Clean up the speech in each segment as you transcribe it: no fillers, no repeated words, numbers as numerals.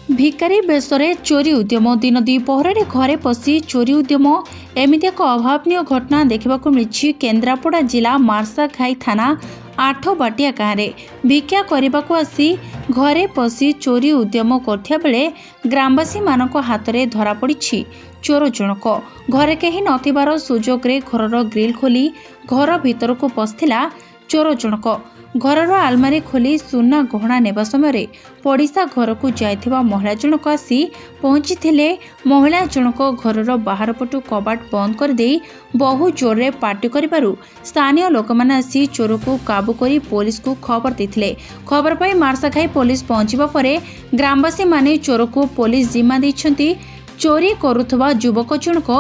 भिकारी बेसरे चोरी उद्यम दिन द्विपहर घरे पशि चोरी उद्यम एमती एक अभावन घटना देखा मिली केन्द्रापड़ा जिला मार्साघाई थाना 8 बाटिया गाँव में भिक्षा करने को आसी घरे पशि चोरी उद्यम करथिया बेले ग्रामवासी मानक हाथ में धरा पड़ी चोर जनक घरे कहीं नथिबार सुजोग रे घरर ग्रिल खोली घर भीतर को पशिला चोर जनक घरर आलमारी खोली सुना गहना नेबा समय पड़िशा घर को जाइथिबा महिला जनक आसी पहुंची महिला जनक घरर बाहर पटु कबाट बंद कर दे बहु जोर रे पार्टी करिबारु स्थानीय लोक माने आसी चोर को काबू करी पुलिस को खबर देथिले। खबर पाई मार्साघाई पुलिस पहुंचीबा परे ग्रामवासी माने चोर को पुलिस जिम्मा दैछंती। चोरी करुथबा युवक जनक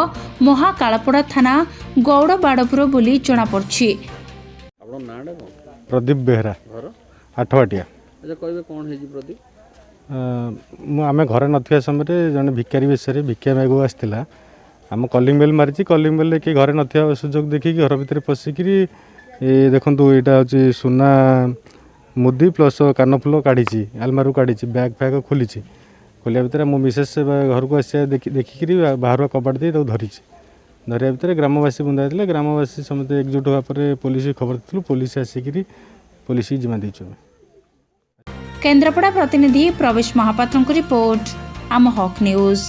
महाकालपड़ा थाना गौड़बाड़पुर बोली जना पड़छि। प्रदीप बेहरा आठवाटिया। अच्छा कहबे कौन है जी प्रदीप? आम घर नथिया समय जन भिकारी बेस भिक्षा मागू आसला आम कलिंग बेल मारी कलिंग बेल कि घरे नथिया सुजोग देखिक घर भितर पशिक देखु यहाँ हूँ सुना मुदी प्लस कानफुल काढ़ी आलमारू काढ़ी बैग फैग खोली खोलिया भितर मो मिसेस घर को आस देखिक बाहर कबाट दे धरी धरिया भितर ग्रामवासी बुंदा होता ग्रामवासी समस्त एकजुट होगा पुलिस खबर देलु पुलिस आसिक पुलिस जिम्मा देचु। केन्द्रापड़ा प्रतिनिधि प्रवेश महापात्र रिपोर्ट आम हक न्यूज।